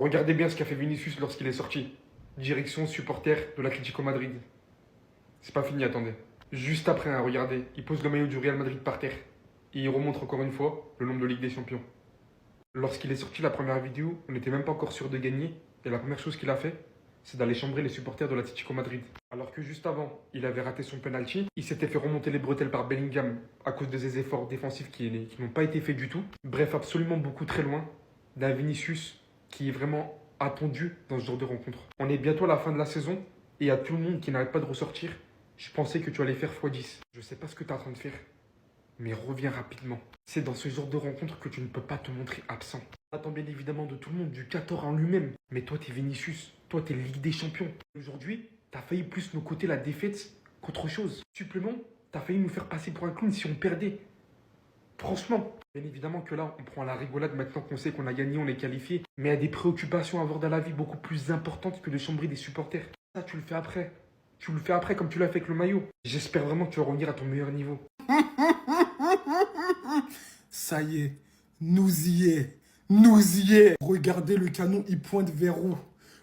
Regardez bien ce qu'a fait Vinicius lorsqu'il est sorti. Direction supporter de l'Atlético Madrid. C'est pas fini, attendez. Juste après, hein, regardez, il pose le maillot du Real Madrid par terre. Et il remonte encore une fois le nombre de Ligue des Champions. Lorsqu'il est sorti la première vidéo, on n'était même pas encore sûr de gagner. Et la première chose qu'il a fait, c'est d'aller chambrer les supporters de l'Atlético Madrid. Alors que juste avant, il avait raté son penalty. Il s'était fait remonter les bretelles par Bellingham à cause de ses efforts défensifs qui n'ont pas été faits du tout. Bref, absolument beaucoup très loin d'un Vinicius qui est vraiment attendu dans ce genre de rencontre. On est bientôt à la fin de la saison et il y a tout le monde qui n'arrête pas de ressortir. Je pensais que tu allais faire x10. Je sais pas ce que tu es en train de faire, mais reviens rapidement. C'est dans ce genre de rencontre que tu ne peux pas te montrer absent. Attends bien évidemment de tout le monde, du 14 en lui-même. Mais toi, t'es Vinicius. Toi, t'es Ligue des Champions. Aujourd'hui, t'as failli plus nous coûter la défaite qu'autre chose. Supplément, t'as failli nous faire passer pour un clown si on perdait. Franchement, bien évidemment que là, on prend la rigolade maintenant qu'on sait qu'on a gagné, on est qualifié. Mais il y a des préoccupations à avoir dans la vie beaucoup plus importantes que de chambrer des supporters. Ça, tu le fais après. Tu le fais après comme tu l'as fait avec le maillot. J'espère vraiment que tu vas revenir à ton meilleur niveau. Ça y est, nous y est, nous y est. Regardez le canon, il pointe vers où?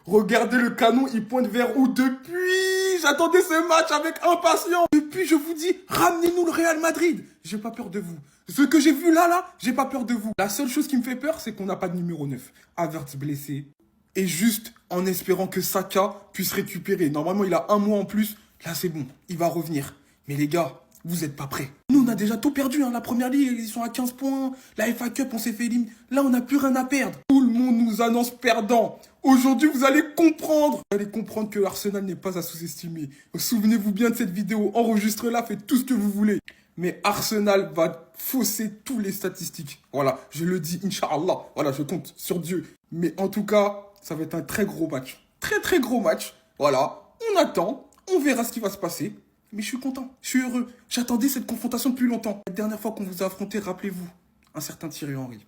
Regardez le canon, il pointe vers où? Depuis, j'attendais ce match avec impatience. Depuis, je vous dis, ramenez-nous le Real Madrid. J'ai pas peur de vous. Ce que j'ai vu là, j'ai pas peur de vous. La seule chose qui me fait peur, c'est qu'on n'a pas de numéro 9. Havertz blessé. Et juste en espérant que Saka puisse récupérer. Normalement, il a un mois en plus. Là, c'est bon, il va revenir. Mais les gars, vous êtes pas prêts. Nous, on a déjà tout perdu. Hein. La première ligue, ils sont à 15 points. La FA Cup, on s'est fait éliminer. Là, on n'a plus rien à perdre. Tout le monde nous annonce perdant. Aujourd'hui, vous allez comprendre. Vous allez comprendre que Arsenal n'est pas à sous-estimer. Souvenez-vous bien de cette vidéo. Enregistrez-la, faites tout ce que vous voulez. Mais Arsenal va fausser tous les statistiques. Voilà, je le dis, Inch'Allah. Voilà, je compte sur Dieu. Mais en tout cas, ça va être un très gros match. Très, très gros match. Voilà, on attend. On verra ce qui va se passer. Mais je suis content, je suis heureux. J'attendais cette confrontation depuis longtemps. La dernière fois qu'on vous a affronté, rappelez-vous, un certain Thierry Henry.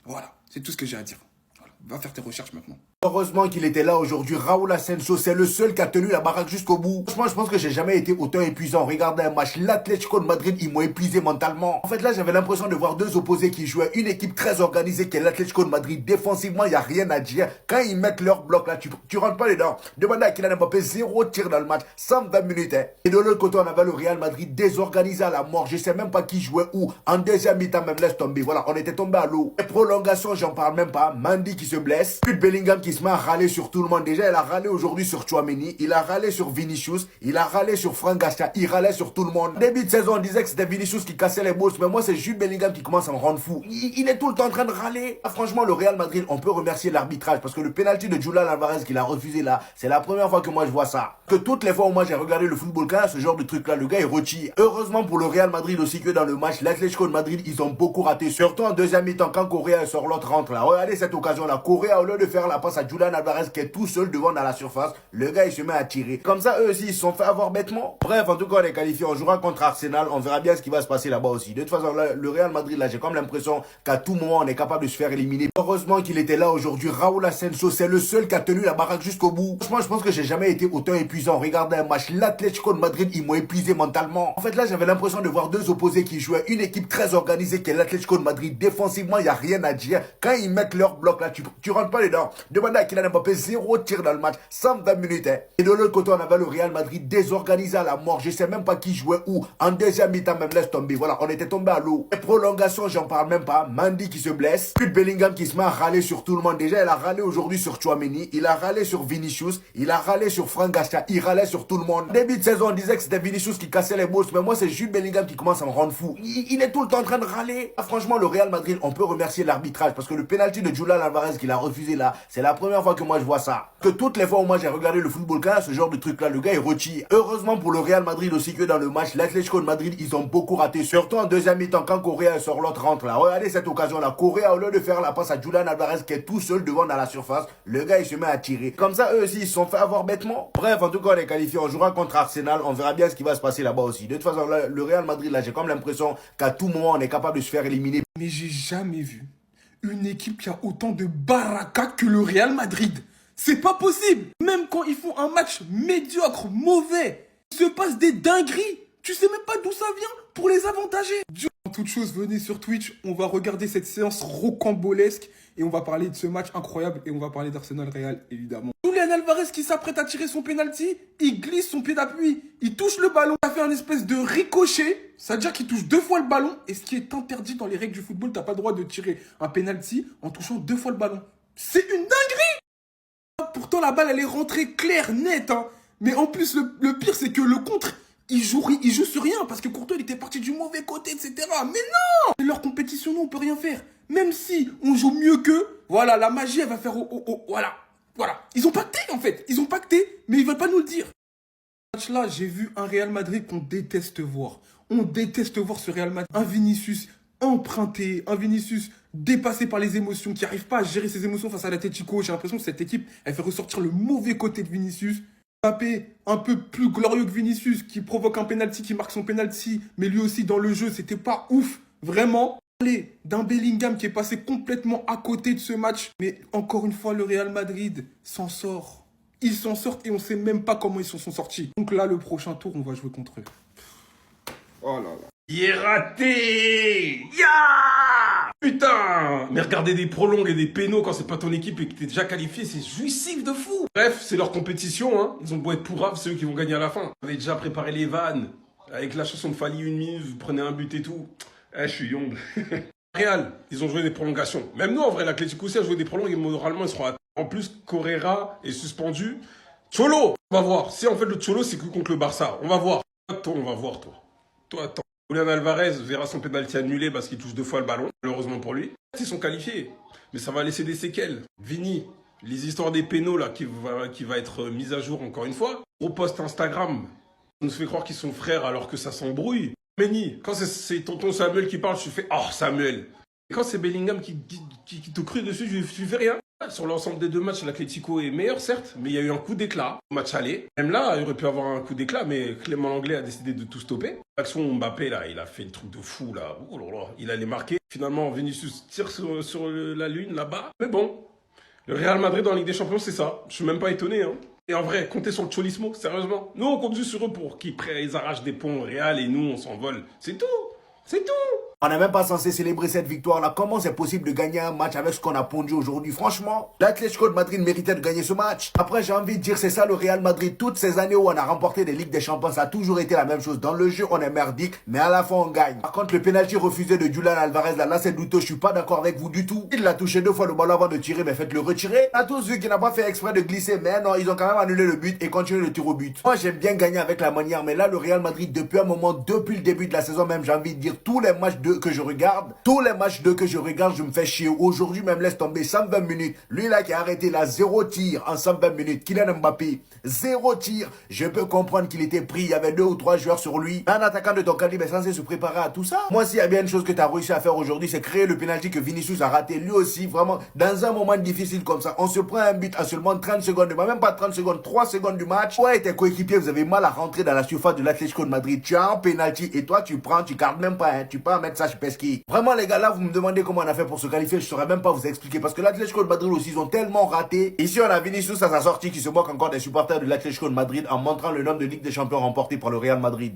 Voilà, c'est tout ce que j'ai à dire. Voilà. Va faire tes recherches maintenant. Heureusement qu'il était là aujourd'hui. Raúl Asensio, c'est le seul qui a tenu la baraque jusqu'au bout. Franchement, je pense que j'ai jamais été autant épuisant. Regardez un match, l'Atlético de Madrid, ils m'ont épuisé mentalement. En fait, là, j'avais l'impression de voir deux opposés qui jouaient. Une équipe très organisée qui est l'Atlético de Madrid. Défensivement, il n'y a rien à dire. Quand ils mettent leur bloc là, tu rentres pas dedans. Demandez à Kylian Mbappé, 0 tir dans le match, 120 minutes. Hein. Et de l'autre côté, on avait le Real Madrid désorganisé à la mort. Je sais même pas qui jouait où. En deuxième mi-temps, même laisse tomber. Voilà, on était tombé à l'eau. Les prolongations, j'en parle même pas. Mandy qui se blesse. Puis Bellingham qui se met à râler sur tout le monde. Déjà, il a râlé aujourd'hui sur Tchouaméni, il a râlé sur Vinicius, il a râlé sur Franck Garcia, il râlait sur tout le monde. Début de saison, on disait que c'était Vinicius qui cassait les bourses, mais moi, c'est Jude Bellingham qui commence à me rendre fou. Il est tout le temps en train de râler. Ah, franchement, le Real Madrid, on peut remercier l'arbitrage, parce que le penalty de Julián Alvarez qu'il a refusé là, c'est la première fois que moi je vois ça. Que toutes les fois où moi j'ai regardé le football, quand ce genre de truc là, le gars il retire. Heureusement pour le Real Madrid aussi que dans le match, l'Atlético de Madrid, ils ont beaucoup raté, surtout en deuxième mi-temps, quand Correa sort, l'autre rentre là. Regardez cette occasion là, Correa, au lieu de faire la passe à Julián Alvarez qui est tout seul devant dans la surface, le gars il se met à tirer. Comme ça, eux aussi ils se sont fait avoir bêtement. Bref, en tout cas on est qualifié, on jouera contre Arsenal, on verra bien ce qui va se passer là-bas aussi. De toute façon, là, le Real Madrid là, j'ai comme l'impression qu'à tout moment on est capable de se faire éliminer. Heureusement qu'il était là aujourd'hui. Raúl Asensio, c'est le seul qui a tenu la baraque jusqu'au bout. Franchement, je pense que j'ai jamais été autant épuisant. Regardez un match, l'Atlético de Madrid, ils m'ont épuisé mentalement. En fait, là, j'avais l'impression de voir deux opposés qui jouaient. Une équipe très organisée qui est l'Atlético de Madrid. Défensivement, il n'y a rien à dire. Quand ils mettent leur bloc là, tu rentres pas dedans. Demandez à Kylian Mbappé, 0 tir dans le match, 120 minutes. Hein. Et de l'autre côté, on avait le Real Madrid désorganisé à la mort. Je sais même pas qui jouait où. En deuxième mi-temps, même laisse tomber. Voilà, on était tombé à l'eau. Les prolongations, j'en parle même pas. Mandy qui se blesse. Puis Bellingham qui se met à râler sur tout le monde. Déjà, il a râlé aujourd'hui sur Tchouaméni. Il a râlé sur Vinicius. Il a râlé sur Franck Garcia. Il râlait sur tout le monde. Début de saison, on disait que c'était Vinicius qui cassait les bourses. Mais moi, c'est Jude Bellingham qui commence à me rendre fou. Il est tout le temps en train de râler. Ah, franchement, le Real Madrid, on peut remercier l'arbitrage. Parce que le penalty de Julián Alvarez qu'il a refusé là, c'est la première fois que moi je vois ça. Que toutes les fois où moi j'ai regardé le football, quand ce genre de truc là, le gars il retire. Heureusement pour le Real Madrid aussi que dans le match, l'Atlético de Madrid, ils ont beaucoup raté. Surtout en deuxième mi-temps, quand Correa sort, l'autre rentre là. Regardez cette occasion là. Correa, au lieu de faire la passe à Julián Alvarez qui est tout seul devant dans la surface, le gars il se met à tirer. Comme ça, eux aussi ils se sont fait avoir bêtement. Bref, en tout cas, on est qualifié. On jouera contre Arsenal. On verra bien ce qui va se passer là-bas aussi. De toute façon, là, le Real Madrid, là, j'ai comme l'impression qu'à tout moment, on est capable de se faire éliminer. Mais j'ai jamais vu une équipe qui a autant de baraka que le Real Madrid. C'est pas possible. Même quand ils font un match médiocre, mauvais, il se passe des dingueries. Tu sais même pas d'où ça vient pour les avantager. En toute chose, venez sur Twitch, on va regarder cette séance rocambolesque et on va parler de ce match incroyable et on va parler d'Arsenal Real, évidemment. Julian Alvarez qui s'apprête à tirer son penalty, il glisse son pied d'appui, il touche le ballon, ça fait un espèce de ricochet, ça veut dire qu'il touche 2 fois le ballon et ce qui est interdit dans les règles du football, t'as pas le droit de tirer un penalty en touchant 2 fois le ballon. C'est une dinguerie! Pourtant la balle elle est rentrée claire, nette, hein. Mais en plus le pire c'est que le contre... Il joue sur rien parce que Courtois il était parti du mauvais côté, etc. Mais non! C'est leur compétition, nous on peut rien faire. Même si on joue mieux qu'eux, voilà, la magie elle va faire voilà. Ils ont pacté en fait, ils ont pacté, mais ils veulent pas nous le dire. Ce match-là, j'ai vu un Real Madrid qu'on déteste voir. On déteste voir ce Real Madrid. Un Vinicius emprunté, un Vinicius dépassé par les émotions, qui n'arrive pas à gérer ses émotions face à l'Atlético. J'ai l'impression que cette équipe, elle fait ressortir le mauvais côté de Vinicius. Mbappé, un peu plus glorieux que Vinicius, qui provoque un penalty, qui marque son penalty, mais lui aussi dans le jeu, c'était pas ouf, vraiment. Allez, d'un Bellingham qui est passé complètement à côté de ce match, mais encore une fois, le Real Madrid s'en sort. Ils s'en sortent et on sait même pas comment ils s'en sont sortis. Donc là, le prochain tour, on va jouer contre eux. Oh là là. Il est raté! Ya! Putain! Mais regarder des prolongues et des pénaux quand c'est pas ton équipe et que t'es déjà qualifié, c'est jouissif de fou! Bref, c'est leur compétition, hein. Ils ont beau être pourraves, c'est eux qui vont gagner à la fin. Vous avez déjà préparé les vannes. Avec la chanson de Fali, 1 minute, vous prenez un but et tout. Eh, je suis young. Real, ils ont joué des prolongations. Même nous, en vrai, l'Atlético aussi a joué des prolongues et moralement, ils seront à... En plus, Correa est suspendu. Cholo! On va voir. Si en fait le Cholo, c'est que contre le Barça. On va voir. Toi, on va voir, toi. Toi, attends. Julian Alvarez verra son pénalty annulé parce qu'il touche 2 fois le ballon, malheureusement pour lui. Ils sont qualifiés, mais ça va laisser des séquelles. Vini, les histoires des pénaux là, qui va être mise à jour encore une fois. Gros post Instagram, on nous fait croire qu'ils sont frères alors que ça s'embrouille. Meni, quand c'est tonton Samuel qui parle, je fais « Oh Samuel !» Et quand c'est Bellingham qui te crue dessus, je fais rien. Sur l'ensemble des 2 matchs, l'Atlético est meilleur, certes, mais il y a eu un coup d'éclat au match aller. Même là, il aurait pu avoir un coup d'éclat, mais Clément Langlais a décidé de tout stopper. L'action Mbappé, là, il a fait le truc de fou, là. Oh là là, il allait marquer. Finalement, Vinicius tire sur la lune, là-bas. Mais bon, le Real Madrid en Ligue des Champions, c'est ça. Je suis même pas étonné, hein. Et en vrai, comptez sur le Cholismo, sérieusement. Nous, on compte juste sur eux pour qu'ils arrachent des ponts au Real et nous, on s'envole. C'est tout. C'est tout. On n'est même pas censé célébrer cette victoire-là. Comment c'est possible de gagner un match avec ce qu'on a pondu aujourd'hui? Franchement, l'Atlético de Madrid méritait de gagner ce match. Après, j'ai envie de dire, c'est ça le Real Madrid. Toutes ces années où on a remporté des Ligues des Champions, ça a toujours été la même chose. Dans le jeu, on est merdique, mais à la fin, on gagne. Par contre, le penalty refusé de Julian Alvarez, là c'est douteux. Je suis pas d'accord avec vous du tout. Il l'a touché 2 fois le ballon avant de tirer, mais faites-le retirer. On a tous vu qu'il n'a pas fait exprès de glisser, mais non, ils ont quand même annulé le but et continué le tir au but. Moi, j'aime bien gagner avec la manière, mais là, le Real Madrid, depuis un moment, depuis le début de la saison même, j'ai envie de dire, tous les matchs que je regarde, je me fais chier. Aujourd'hui, même laisse tomber 120 minutes. Lui là qui a arrêté là, 0 tir en 120 minutes. Kylian Mbappé, 0 tir. Je peux comprendre qu'il était pris. Il y avait 2 ou 3 joueurs sur lui. Un attaquant de ton calibre est censé se préparer à tout ça. Moi, s'il y a bien une chose que tu as réussi à faire aujourd'hui, c'est créer le penalty que Vinicius a raté. Lui aussi, vraiment, dans un moment difficile comme ça, on se prend un but à seulement 30 secondes. Même pas 30 secondes, 3 secondes du match. Ouais, tes coéquipiers, vous avez mal à rentrer dans la surface de l'Atlético de Madrid. Tu as un penalty et toi, tu prends, tu gardes même pas, hein. Tu peux en mettre ça chez Pesky. Vraiment, les gars, là, vous me demandez comment on a fait pour se qualifier, je saurais même pas vous expliquer. Parce que l'Atlético de Madrid aussi, ils ont tellement raté. Ici, on a Vinicius à sa sortie qui se moque encore des supporters de l'Atlético de Madrid en montrant le nombre de Ligue des Champions remportés par le Real Madrid.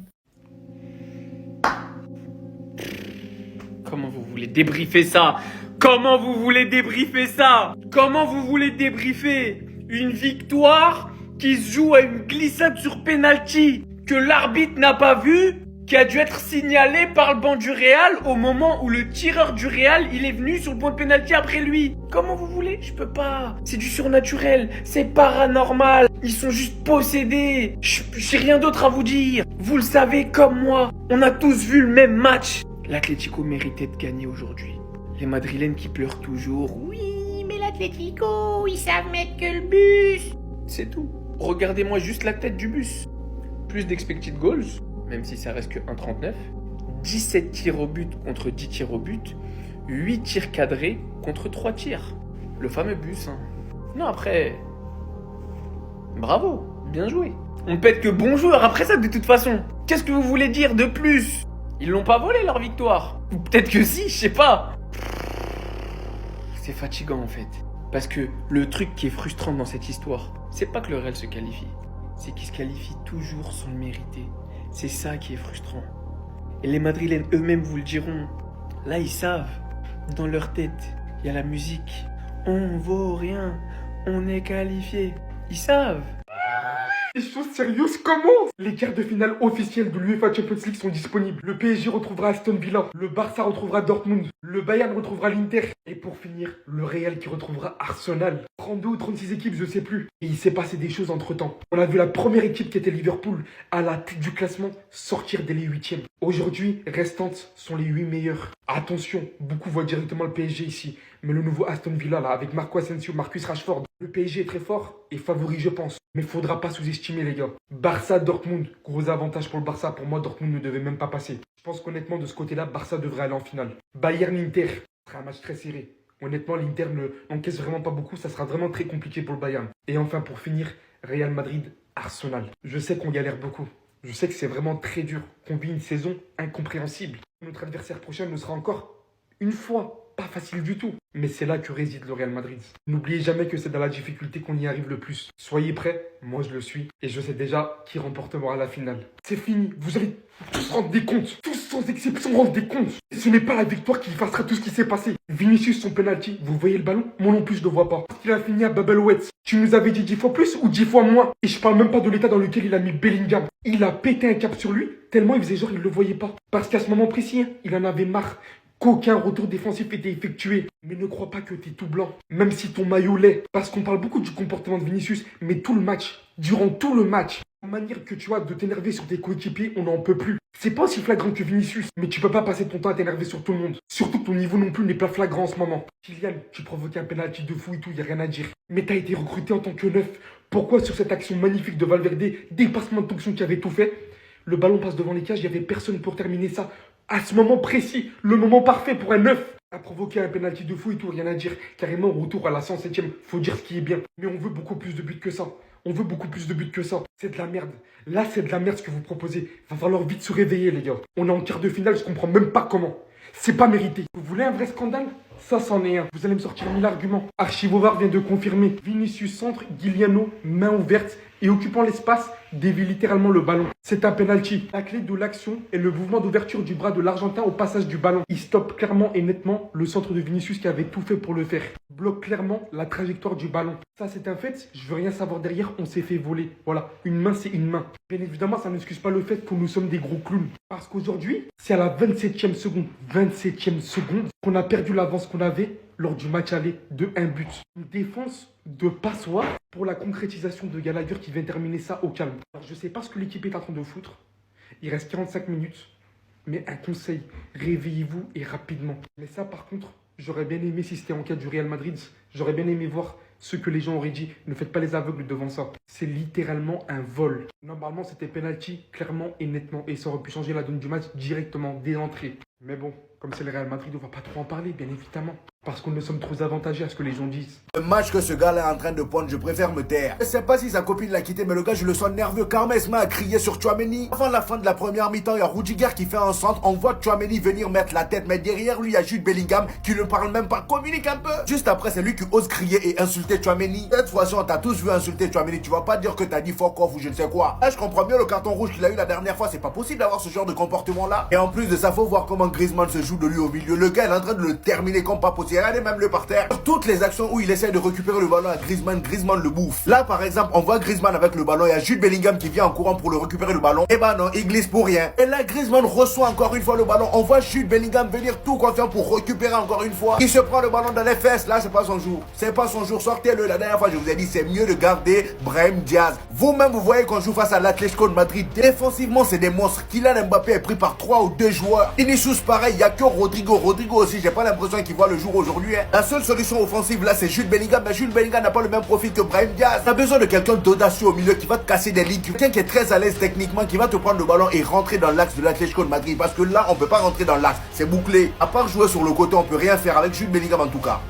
Comment vous voulez débriefer ça? Comment vous voulez débriefer ça? Comment vous voulez débriefer une victoire qui se joue à une glissade sur penalty que l'arbitre n'a pas vu, qui a dû être signalé par le banc du Real au moment où le tireur du Real, il est venu sur le point de penalty après lui. Comment vous voulez? Je peux pas. C'est du surnaturel, c'est paranormal. Ils sont juste possédés. J'ai rien d'autre à vous dire. Vous le savez comme moi. On a tous vu le même match. L'Atlético méritait de gagner aujourd'hui. Les Madrilènes qui pleurent toujours. Oui, mais l'Atlético, ils savent mettre que le bus. C'est tout. Regardez-moi juste la tête du bus. Plus d'expected goals, même si ça reste que 1,39. 17 tirs au but contre 10 tirs au but. 8 tirs cadrés contre 3 tirs. Le fameux bus, hein. Non, après... Bravo, bien joué. On ne pète que bon joueur après ça de toute façon. Qu'est-ce que vous voulez dire de plus? Ils l'ont pas volé leur victoire. Ou peut-être que si, je sais pas. C'est fatigant en fait. Parce que le truc qui est frustrant dans cette histoire, c'est pas que le Real se qualifie. C'est qu'il se qualifie toujours sans le mériter. C'est ça qui est frustrant. Et les Madrilènes eux-mêmes vous le diront. Là, ils savent. Dans leur tête, il y a la musique. On vaut rien. On est qualifié. Ils savent. Les choses sérieuses commencent. Les quarts de finale officiels de l'UEFA Champions League sont disponibles. Le PSG retrouvera Aston Villa. Le Barça retrouvera Dortmund. Le Bayern retrouvera l'Inter. Et pour finir, le Real qui retrouvera Arsenal. 32 ou 36 équipes, je sais plus. Et il s'est passé des choses entre temps. On a vu la première équipe qui était Liverpool à la tête du classement sortir dès les huitièmes. Aujourd'hui, restantes sont les 8 meilleurs. Attention, beaucoup voient directement le PSG ici. Mais le nouveau Aston Villa là, avec Marco Asensio, Marcus Rashford, le PSG est très fort et favori je pense. Mais faudra pas sous-estimer les gars. Barça, Dortmund, gros avantage pour le Barça. Pour moi, Dortmund ne devait même pas passer. Je pense qu'honnêtement, de ce côté-là, Barça devrait aller en finale. Bayern-Inter, ce sera un match très serré. Honnêtement, l'Inter n'encaisse vraiment pas beaucoup. Ça sera vraiment très compliqué pour le Bayern. Et enfin, pour finir, Real Madrid, Arsenal. Je sais qu'on galère beaucoup. Je sais que c'est vraiment très dur. Qu'on vit une saison incompréhensible. Notre adversaire prochain ne sera encore une fois pas facile du tout. Mais c'est là que réside le Real Madrid. N'oubliez jamais que c'est dans la difficulté qu'on y arrive le plus. Soyez prêts, moi je le suis. Et je sais déjà qui remportera la finale. C'est fini, vous allez tous rendre des comptes. Tous sans exception rendre des comptes. Et ce n'est pas la victoire qui effacera tout ce qui s'est passé. Vinicius, son penalty, vous voyez le ballon? Moi non plus je ne le vois pas. Parce qu'il a fini à Babelwet. Tu nous avais dit 10 fois plus ou 10 fois moins? Et je parle même pas de l'état dans lequel il a mis Bellingham. Il a pété un cap sur lui, tellement il faisait genre il le voyait pas. Parce qu'à ce moment précis, il en avait marre qu'aucun retour défensif était effectué. Mais ne crois pas que t'es tout blanc, même si ton maillot l'est. Parce qu'on parle beaucoup du comportement de Vinicius, mais tout le match, durant tout le match, la manière que tu as de t'énerver sur tes coéquipiers, on n'en peut plus. C'est pas aussi flagrant que Vinicius, mais tu peux pas passer ton temps à t'énerver sur tout le monde. Surtout que ton niveau non plus n'est pas flagrant en ce moment. Kylian, tu provoquais un penalty de fou et tout, y a rien à dire. Mais t'as été recruté en tant que neuf. Pourquoi sur cette action magnifique de Valverde, dépassement de fonction qui avait tout fait, le ballon passe devant les cages, il n'y avait personne pour terminer ça. À ce moment précis, le moment parfait pour un neuf. A provoqué un penalty de fou et tout, rien à dire. Carrément, au retour à la 107e, faut dire ce qui est bien. Mais on veut beaucoup plus de buts que ça. On veut beaucoup plus de buts que ça. C'est de la merde. Là, c'est de la merde ce que vous proposez. Va falloir vite se réveiller, les gars. On est en quart de finale, je comprends même pas comment. C'est pas mérité. Vous voulez un vrai scandale? Ça, c'en est un. Vous allez me sortir 1000 arguments. Archivovar vient de confirmer. Vinicius centre, Giuliano, main ouverte et occupant l'espace, dévie littéralement le ballon. C'est un penalty. La clé de l'action est le mouvement d'ouverture du bras de l'Argentin au passage du ballon. Il stoppe clairement et nettement le centre de Vinicius qui avait tout fait pour le faire. Bloque clairement la trajectoire du ballon. Ça, c'est un fait. Je veux rien savoir derrière. On s'est fait voler. Voilà. Une main, c'est une main. Bien évidemment, ça n'excuse pas le fait que nous sommes des gros clowns. Parce qu'aujourd'hui, c'est à la 27e seconde. 27e seconde qu'on a perdu l'avance qu'on avait lors du match aller de 1 but. Une défense de passoire pour la concrétisation de Gallagher qui vient terminer ça au calme. Alors, je sais pas ce que l'équipe est en train de foutre. Il reste 45 minutes. Mais un conseil, réveillez-vous et rapidement. Mais ça, par contre, j'aurais bien aimé, si c'était en cas du Real Madrid, j'aurais bien aimé voir ce que les gens auraient dit. Ne faites pas les aveugles devant ça. C'est littéralement un vol. Normalement, c'était penalty, clairement et nettement. Et ça aurait pu changer la donne du match directement, dès l'entrée. Mais bon, comme c'est le Real Madrid, on va pas trop en parler, bien évidemment. Parce que nous sommes trop avantagés à ce que les gens disent. Le match que ce gars-là est en train de prendre, je préfère me taire. Je sais pas si sa copine l'a quitté, mais le gars, je le sens nerveux. Carmen se met à crier sur Tchouaméni. Avant la fin de la première mi-temps, il y a Rudiger qui fait un centre. On voit Tchouaméni venir mettre la tête, mais derrière lui, il y a Jude Bellingham qui ne parle même pas, communique un peu. Juste après, c'est lui qui ose crier et insulter Tchouaméni. Cette fois-ci, on t'a tous vu insulter Tchouaméni. Tu vas pas dire que t'as dit fuck off ou je ne sais quoi. Là, je comprends mieux le carton rouge qu'il a eu la dernière fois. C'est pas possible d'avoir ce genre de comportement-là. Et en plus de ça, faut voir comment Griezmann se joue de lui au milieu. Le gars, il est en train de le terminer comme pas possible. Regardez même le par terre. Toutes les actions où il essaie de récupérer le ballon à Griezmann, Griezmann le bouffe. Là, par exemple, on voit Griezmann avec le ballon. Il y a Jude Bellingham qui vient en courant pour le récupérer le ballon. Et bah non, il glisse pour rien. Et là, Griezmann reçoit encore une fois le ballon. On voit Jude Bellingham venir tout confiant pour récupérer encore une fois. Il se prend le ballon dans les fesses. Là, c'est pas son jour. C'est pas son jour. Sortez-le. La dernière fois, je vous ai dit, c'est mieux de garder Brahim Diaz. Vous-même, vous voyez qu'on joue face à l'Atlético de Madrid. Défensivement, c'est des monstres. Kylian Mbappé est pris par 3 ou 2 joueurs. Vinicius, pareil. Il y a que Rodrigo. Rodrigo aussi, j'ai pas l'impression qu'il voit le jour aujourd'hui. La seule solution offensive là, c'est Jude Bellingham. Mais Jude Bellingham n'a pas le même profil que Brahim Diaz. T'as besoin de quelqu'un d'audacieux au milieu qui va te casser des lignes. Quelqu'un qui est très à l'aise techniquement, qui va te prendre le ballon et rentrer dans l'axe de l'Atlético de Madrid. Parce que là, on peut pas rentrer dans l'axe. C'est bouclé. À part jouer sur le côté, on peut rien faire avec Jude Bellingham en tout cas.